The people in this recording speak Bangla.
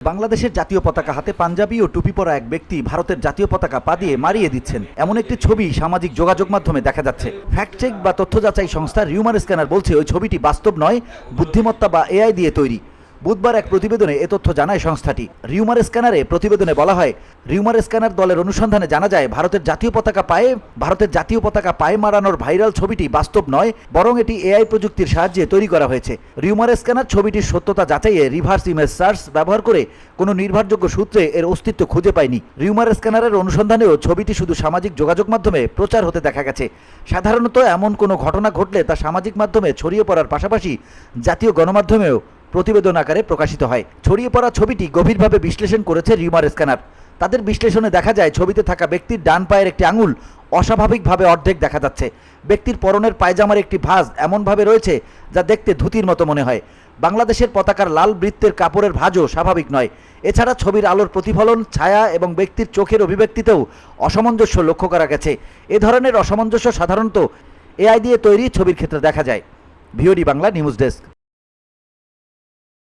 বাংলাদেশের জাতীয় পতাকা হাতে পাঞ্জাবি ও টুপি পরা এক ব্যক্তি ভারতের জাতীয় পতাকা পা দিয়ে মারিয়ে দিচ্ছেন, এমন একটি ছবি সামাজিক যোগাযোগ মাধ্যমে দেখা যাচ্ছে। ফ্যাক্ট চেক বা তথ্য যাচাই সংস্থা রিউমার স্ক্যানার বলছে ওই ছবিটি বাস্তব নয়, বুদ্ধিমত্তা বা এআই দিয়ে তৈরি। বুধবার এক প্রতিবেদনে এ তথ্য জানায় সংস্থাটি। রিউমার স্ক্যানারে প্রতিবেদনে বলা হয়, রিউমার স্ক্যানার দলের অনুসন্ধানে জানা যায় ভারতের জাতীয় পতাকা পায়ে মারানোর ভাইরাল ছবিটি বাস্তব নয়, বরং এটি এআই প্রযুক্তির সাহায্যে তৈরি করা হয়েছে। রিউমার স্ক্যানার ছবিটির সত্যতা যাচাইয়ে রিভার্স ইমেজ সার্চ ব্যবহার করে কোনো নির্ভরযোগ্য সূত্রে এর অস্তিত্ব খুঁজে পায়নি। রিউমার স্ক্যানারের অনুসন্ধানেও ছবিটি শুধু সামাজিক যোগাযোগ মাধ্যমে প্রচার হতে দেখা গেছে। সাধারণত এমন কোনো ঘটনা ঘটলে তা সামাজিক মাধ্যমে ছড়িয়ে পড়ার পাশাপাশি জাতীয় গণমাধ্যমেও প্রতিবেদন আকারে প্রকাশিত হয়। ছড়িয়ে পড়া ছবিটি গভীরভাবে বিশ্লেষণ করেছে রিউমার স্ক্যানার। তাদের বিশ্লেষণে দেখা যায় ছবিতে থাকা ব্যক্তির ডান পায়ের একটি আঙুল অস্বাভাবিকভাবে অর্ধেক দেখা যাচ্ছে। ব্যক্তির পরনের পায়জামার একটি ভাঁজ এমনভাবে রয়েছে যা দেখতে ধুতির মতো মনে হয়। বাংলাদেশের পতাকার লাল বৃত্তের কাপড়ের ভাঁজও স্বাভাবিক নয়। এছাড়া ছবির আলোর প্রতিফলন, ছায়া এবং ব্যক্তির চোখের অভিব্যক্তিতেও অসামঞ্জস্য লক্ষ্য করা গেছে। এ ধরনের অসামঞ্জস্য সাধারণত এআই দিয়ে তৈরি ছবির ক্ষেত্রে দেখা যায়। VOD Bangla news desk.